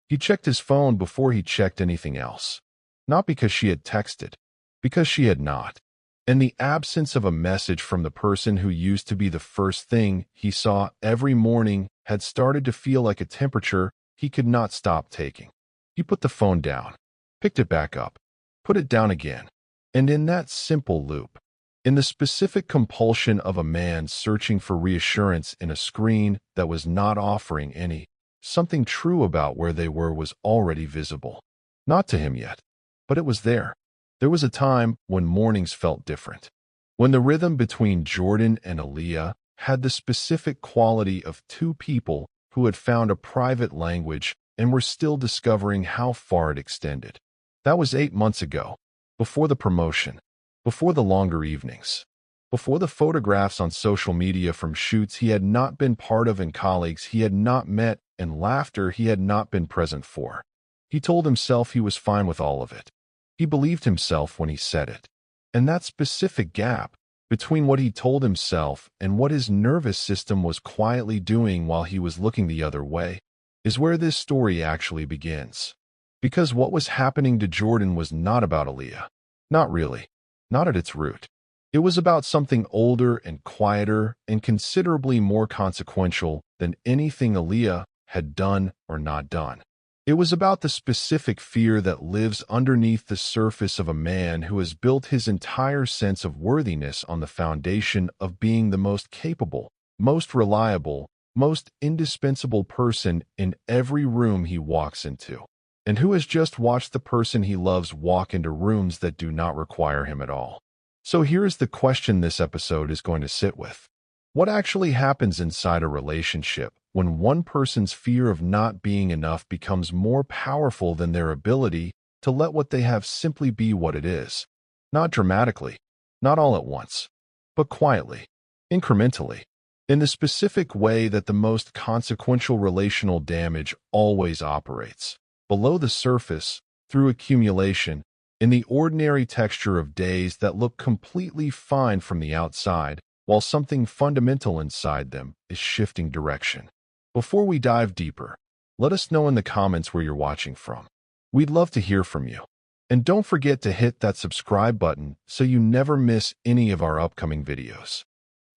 He checked his phone before he checked anything else. Not because she had texted, because she had not. And the absence of a message from the person who used to be the first thing he saw every morning had started to feel like a temperature he could not stop taking. He put the phone down, picked it back up, put it down again, and in that simple loop, in the specific compulsion of a man searching for reassurance in a screen that was not offering any, something true about where they were was already visible. Not to him yet, but it was there. There was a time when mornings felt different, when the rhythm between Jordan and Aaliyah had the specific quality of two people who had found a private language and were still discovering how far it extended. That was 8 months ago, before the promotion, before the longer evenings, before the photographs on social media from shoots he had not been part of and colleagues he had not met and laughter he had not been present for. He told himself he was fine with all of it. He believed himself when he said it. And that specific gap between what he told himself and what his nervous system was quietly doing while he was looking the other way is where this story actually begins. Because what was happening to Jordan was not about Aaliyah. Not really. Not at its root. It was about something older and quieter and considerably more consequential than anything Aaliyah had done or not done. It was about the specific fear that lives underneath the surface of a man who has built his entire sense of worthiness on the foundation of being the most capable, most reliable, most indispensable person in every room he walks into, and who has just watched the person he loves walk into rooms that do not require him at all. So here's the question this episode is going to sit with. What actually happens inside a relationship when one person's fear of not being enough becomes more powerful than their ability to let what they have simply be what it is? Not dramatically, not all at once, but quietly, incrementally, in the specific way that the most consequential relational damage always operates, below the surface, through accumulation, in the ordinary texture of days that look completely fine from the outside, while something fundamental inside them is shifting direction. Before we dive deeper, let us know in the comments where you're watching from. We'd love to hear from you. And don't forget to hit that subscribe button so you never miss any of our upcoming videos.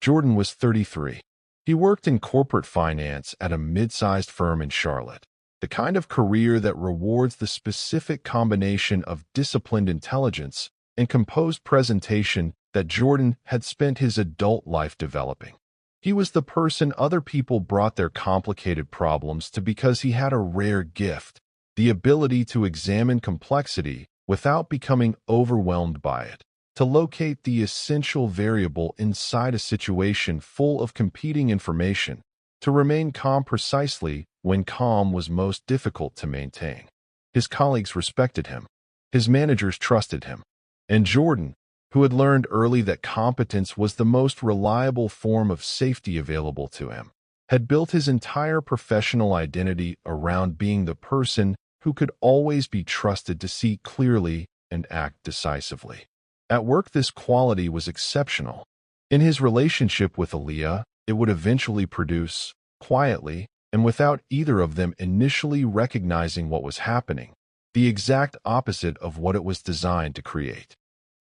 Jordan was 33. He worked in corporate finance at a mid-sized firm in Charlotte, the kind of career that rewards the specific combination of disciplined intelligence and composed presentation that Jordan had spent his adult life developing. He was the person other people brought their complicated problems to because he had a rare gift, the ability to examine complexity without becoming overwhelmed by it, to locate the essential variable inside a situation full of competing information, to remain calm precisely when calm was most difficult to maintain. His colleagues respected him. His managers trusted him. And Jordan, who had learned early that competence was the most reliable form of safety available to him, had built his entire professional identity around being the person who could always be trusted to see clearly and act decisively. At work, this quality was exceptional. In his relationship with Aaliyah, it would eventually produce, quietly, and without either of them initially recognizing what was happening, the exact opposite of what it was designed to create.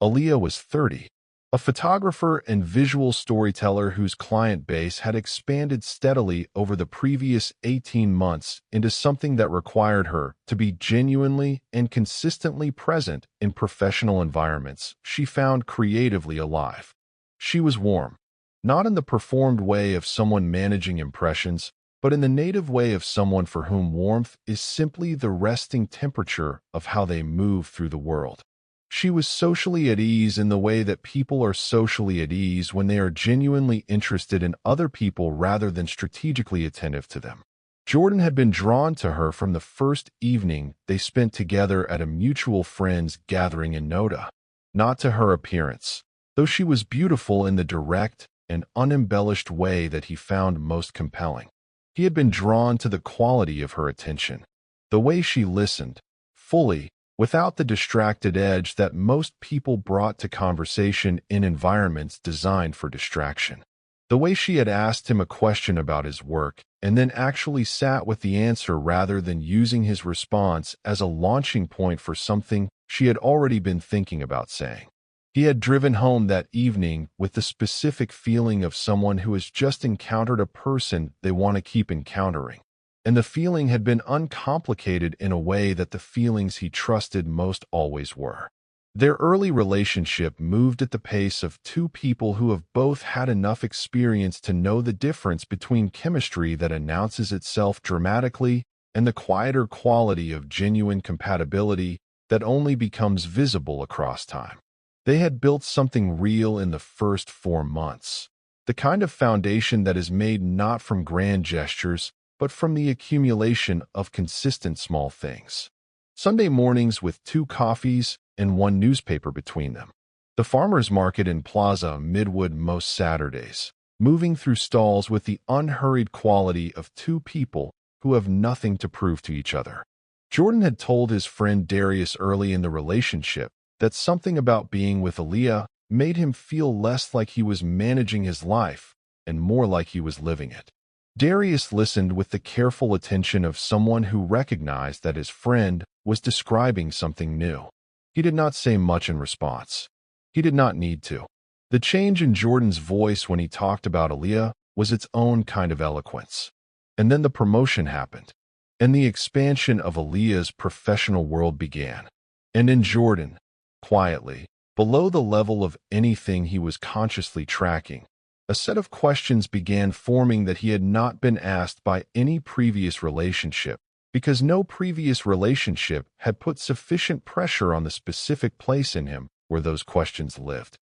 Aaliyah was 30, a photographer and visual storyteller whose client base had expanded steadily over the previous 18 months into something that required her to be genuinely and consistently present in professional environments she found creatively alive. She was warm, not in the performed way of someone managing impressions, but in the native way of someone for whom warmth is simply the resting temperature of how they move through the world. She was socially at ease in the way that people are socially at ease when they are genuinely interested in other people rather than strategically attentive to them. Jordan had been drawn to her from the first evening they spent together at a mutual friends gathering in Noda, not to her appearance, though she was beautiful in the direct and unembellished way that he found most compelling. He had been drawn to the quality of her attention, the way she listened, fully, without the distracted edge that most people brought to conversation in environments designed for distraction. The way she had asked him a question about his work and then actually sat with the answer rather than using his response as a launching point for something she had already been thinking about saying. He had driven home that evening with the specific feeling of someone who has just encountered a person they want to keep encountering. And the feeling had been uncomplicated in a way that the feelings he trusted most always were. Their early relationship moved at the pace of two people who have both had enough experience to know the difference between chemistry that announces itself dramatically and the quieter quality of genuine compatibility that only becomes visible across time. They had built something real in the first 4 months, the kind of foundation that is made not from grand gestures, but from the accumulation of consistent small things. Sunday mornings with 2 coffees and 1 newspaper between them. The farmer's market in Plaza Midwood most Saturdays, moving through stalls with the unhurried quality of 2 people who have nothing to prove to each other. Jordan had told his friend Darius early in the relationship that something about being with Aaliyah made him feel less like he was managing his life and more like he was living it. Darius listened with the careful attention of someone who recognized that his friend was describing something new. He did not say much in response. He did not need to. The change in Jordan's voice when he talked about Aaliyah was its own kind of eloquence. And then the promotion happened, and the expansion of Aaliyah's professional world began. And in Jordan, quietly, below the level of anything he was consciously tracking, a set of questions began forming that he had not been asked by any previous relationship, because no previous relationship had put sufficient pressure on the specific place in him where those questions lived.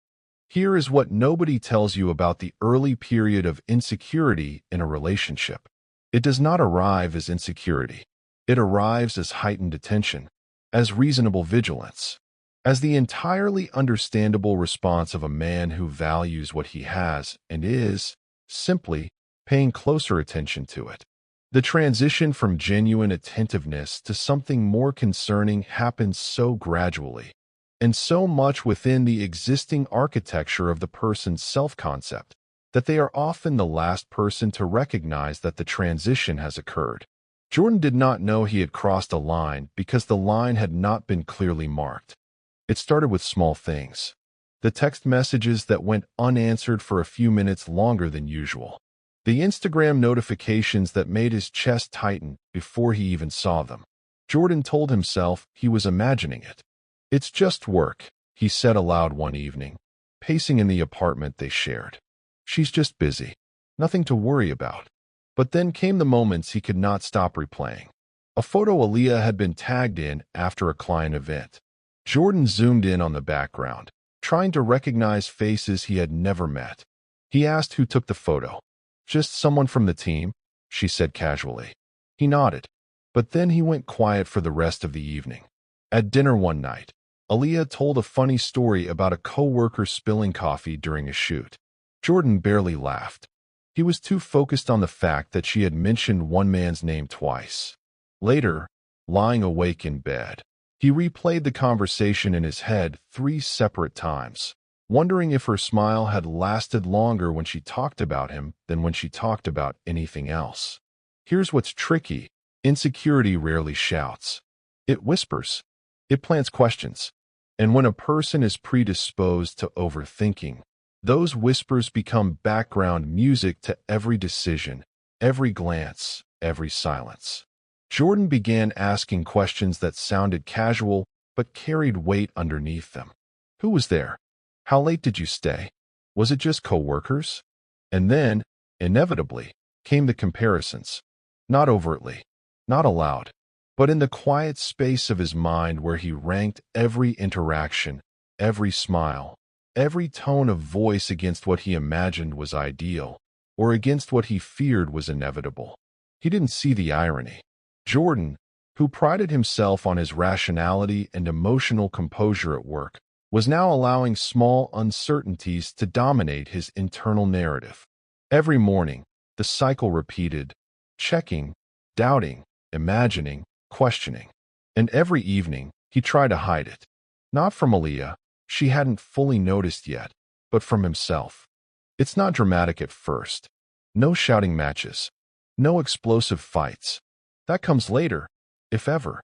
Here is what nobody tells you about the early period of insecurity in a relationship. It does not arrive as insecurity. It arrives as heightened attention, as reasonable vigilance, as the entirely understandable response of a man who values what he has and is, simply, paying closer attention to it. The transition from genuine attentiveness to something more concerning happens so gradually, and so much within the existing architecture of the person's self-concept, that they are often the last person to recognize that the transition has occurred. Jordan did not know he had crossed a line because the line had not been clearly marked. It started with small things. The text messages that went unanswered for a few minutes longer than usual. The Instagram notifications that made his chest tighten before he even saw them. Jordan told himself he was imagining it. "It's just work," he said aloud one evening, pacing in the apartment they shared. "She's just busy. Nothing to worry about." But then came the moments he could not stop replaying. A photo Aaliyah had been tagged in after a client event. Jordan zoomed in on the background, trying to recognize faces he had never met. He asked who took the photo. "Just someone from the team," she said casually. He nodded, but then he went quiet for the rest of the evening. At dinner one night, Aaliyah told a funny story about a coworker spilling coffee during a shoot. Jordan barely laughed. He was too focused on the fact that she had mentioned one man's name twice. Later, lying awake in bed, he replayed the conversation in his head 3 separate times, wondering if her smile had lasted longer when she talked about him than when she talked about anything else. Here's what's tricky. Insecurity rarely shouts. It whispers. It plants questions. And when a person is predisposed to overthinking, those whispers become background music to every decision, every glance, every silence. Jordan began asking questions that sounded casual but carried weight underneath them. Who was there? How late did you stay? Was it just coworkers? And then, inevitably, came the comparisons. Not overtly, not aloud, but in the quiet space of his mind where he ranked every interaction, every smile, every tone of voice against what he imagined was ideal, or against what he feared was inevitable. He didn't see the irony. Jordan, who prided himself on his rationality and emotional composure at work, was now allowing small uncertainties to dominate his internal narrative. Every morning, the cycle repeated, checking, doubting, imagining, questioning. And every evening, he tried to hide it. Not from Aaliyah, she hadn't fully noticed yet, but from himself. It's not dramatic at first. No shouting matches. No explosive fights. That comes later, if ever.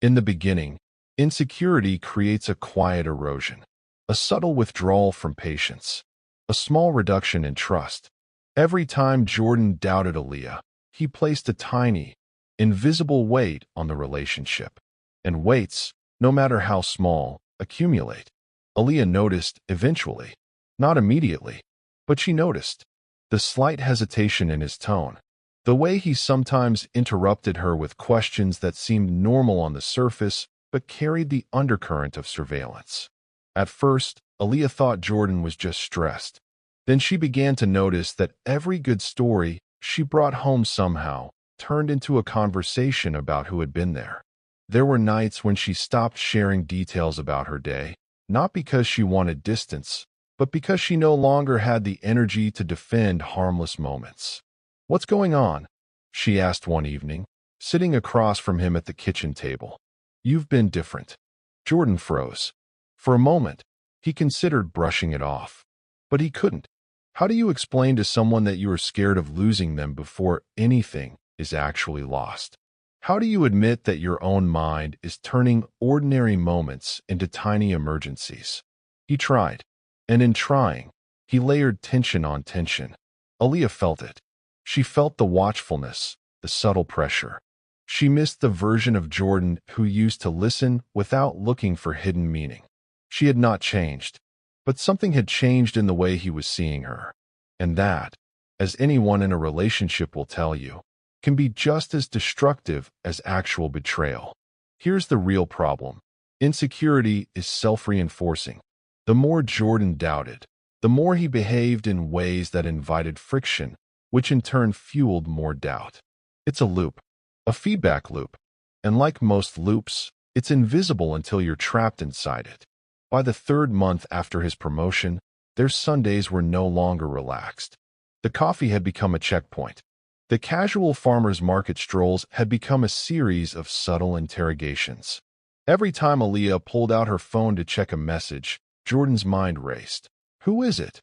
In the beginning, insecurity creates a quiet erosion, a subtle withdrawal from patience, a small reduction in trust. Every time Jordan doubted Aaliyah, he placed a tiny, invisible weight on the relationship. And weights, no matter how small, accumulate. Aaliyah noticed eventually, not immediately, but she noticed the slight hesitation in his tone, the way he sometimes interrupted her with questions that seemed normal on the surface but carried the undercurrent of surveillance. At first, Aaliyah thought Jordan was just stressed. Then she began to notice that every good story she brought home somehow turned into a conversation about who had been there. There were nights when she stopped sharing details about her day, not because she wanted distance, but because she no longer had the energy to defend harmless moments. "What's going on?" she asked one evening, sitting across from him at the kitchen table. "You've been different." Jordan froze. For a moment, he considered brushing it off, but he couldn't. How do you explain to someone that you are scared of losing them before anything is actually lost? How do you admit that your own mind is turning ordinary moments into tiny emergencies? He tried, and in trying, he layered tension on tension. Aaliyah felt it. She felt the watchfulness, the subtle pressure. She missed the version of Jordan who used to listen without looking for hidden meaning. She had not changed, but something had changed in the way he was seeing her. And that, as anyone in a relationship will tell you, can be just as destructive as actual betrayal. Here's the real problem. Insecurity is self-reinforcing. The more Jordan doubted, the more he behaved in ways that invited friction, which in turn fueled more doubt. It's a loop, a feedback loop. And like most loops, it's invisible until you're trapped inside it. By the third month after his promotion, their Sundays were no longer relaxed. The coffee had become a checkpoint. The casual farmers market strolls had become a series of subtle interrogations. Every time Aaliyah pulled out her phone to check a message, Jordan's mind raced. Who is it?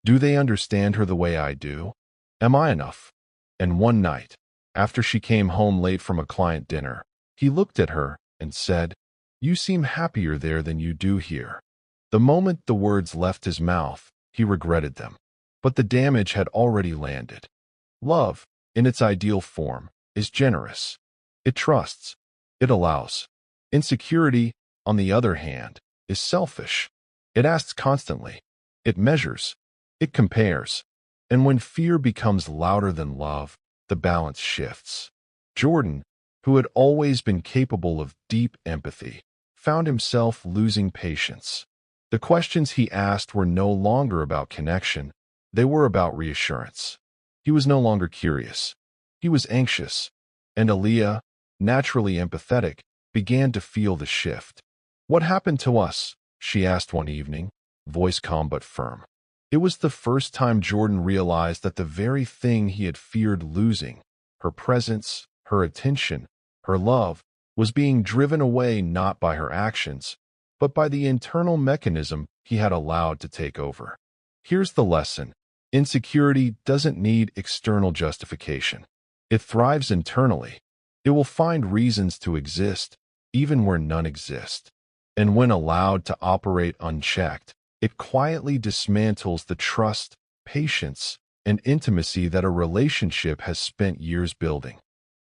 Do they understand her the way I do? Am I enough? And one night, after she came home late from a client dinner, he looked at her and said, "You seem happier there than you do here." The moment the words left his mouth, he regretted them. But the damage had already landed. Love, in its ideal form, is generous. It trusts. It allows. Insecurity, on the other hand, is selfish. It asks constantly. It measures. It compares. And when fear becomes louder than love, the balance shifts. Jordan, who had always been capable of deep empathy, found himself losing patience. The questions he asked were no longer about connection. They were about reassurance. He was no longer curious. He was anxious. And Aaliyah, naturally empathetic, began to feel the shift. "What happened to us?" she asked one evening, voice calm but firm. It was the first time Jordan realized that the very thing he had feared losing, her presence, her attention, her love, was being driven away not by her actions, but by the internal mechanism he had allowed to take over. Here's the lesson. Insecurity doesn't need external justification. It thrives internally. It will find reasons to exist, even where none exist. And when allowed to operate unchecked, it quietly dismantles the trust, patience, and intimacy that a relationship has spent years building.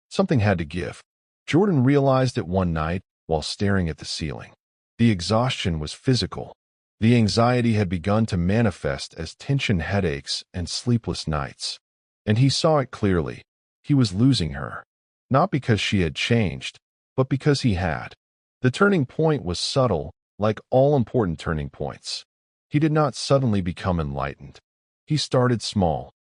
Something had to give. Jordan realized it one night while staring at the ceiling. The exhaustion was physical. The anxiety had begun to manifest as tension headaches and sleepless nights. And he saw it clearly. He was losing her. Not because she had changed, but because he had. The turning point was subtle, like all important turning points. He did not suddenly become enlightened. He started small,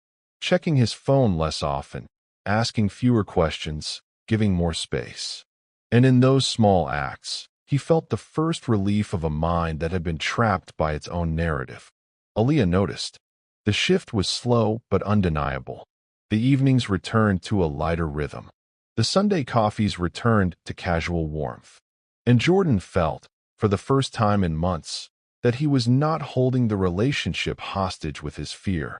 checking his phone less often, asking fewer questions, giving more space. And in those small acts, he felt the first relief of a mind that had been trapped by its own narrative. Aaliyah noticed. The shift was slow but undeniable. The evenings returned to a lighter rhythm. The Sunday coffees returned to casual warmth. And Jordan felt, for the first time in months, that he was not holding the relationship hostage with his fear.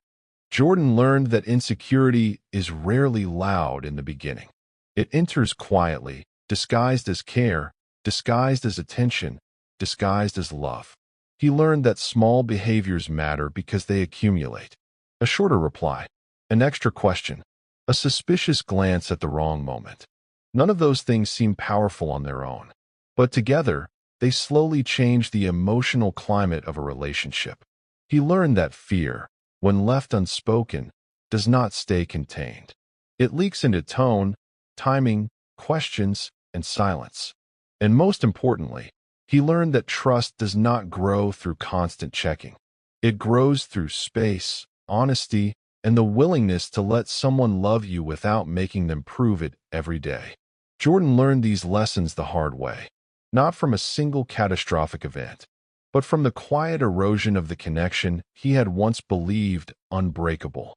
Jordan learned that insecurity is rarely loud in the beginning. It enters quietly, disguised as care, disguised as attention, disguised as love. He learned that small behaviors matter because they accumulate. A shorter reply, an extra question, a suspicious glance at the wrong moment. None of those things seem powerful on their own, but together, they slowly change the emotional climate of a relationship. He learned that fear, when left unspoken, does not stay contained. It leaks into tone, timing, questions, and silence. And most importantly, he learned that trust does not grow through constant checking. It grows through space, honesty, and the willingness to let someone love you without making them prove it every day. Jordan learned these lessons the hard way, not from a single catastrophic event, but from the quiet erosion of the connection he had once believed unbreakable.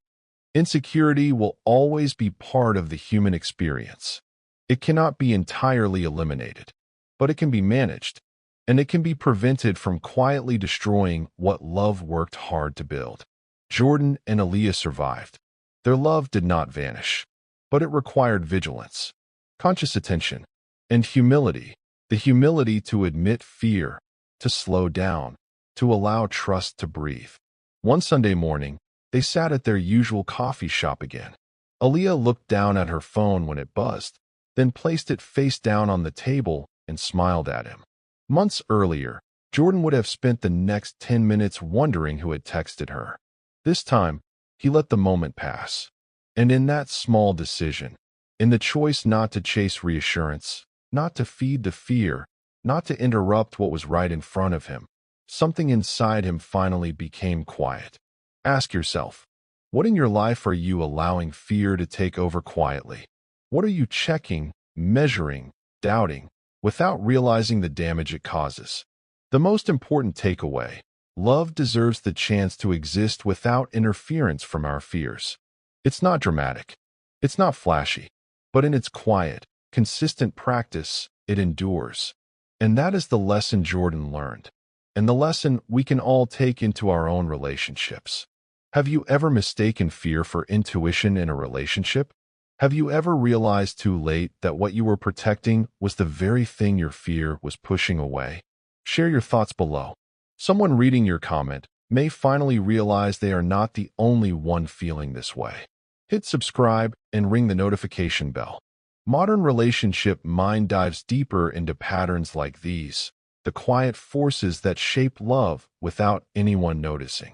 Insecurity will always be part of the human experience. It cannot be entirely eliminated, but it can be managed, and it can be prevented from quietly destroying what love worked hard to build. Jordan and Aaliyah survived. Their love did not vanish, but it required vigilance, conscious attention, and humility. The humility to admit fear, to slow down, to allow trust to breathe. One Sunday morning, they sat at their usual coffee shop again. Aaliyah looked down at her phone when it buzzed, then placed it face down on the table and smiled at him. Months earlier, Jordan would have spent the next 10 minutes wondering who had texted her. This time, he let the moment pass. And in that small decision, in the choice not to chase reassurance, not to feed the fear, not to interrupt what was right in front of him, something inside him finally became quiet. Ask yourself, what in your life are you allowing fear to take over quietly? What are you checking, measuring, doubting, without realizing the damage it causes? The most important takeaway: love deserves the chance to exist without interference from our fears. It's not dramatic. It's not flashy. But in its quiet, consistent practice, it endures. And that is the lesson Jordan learned, and the lesson we can all take into our own relationships. Have you ever mistaken fear for intuition in a relationship? Have you ever realized too late that what you were protecting was the very thing your fear was pushing away? Share your thoughts below. Someone reading your comment may finally realize they are not the only one feeling this way. Hit subscribe and ring the notification bell. Modern Relationship Mind dives deeper into patterns like these, the quiet forces that shape love without anyone noticing.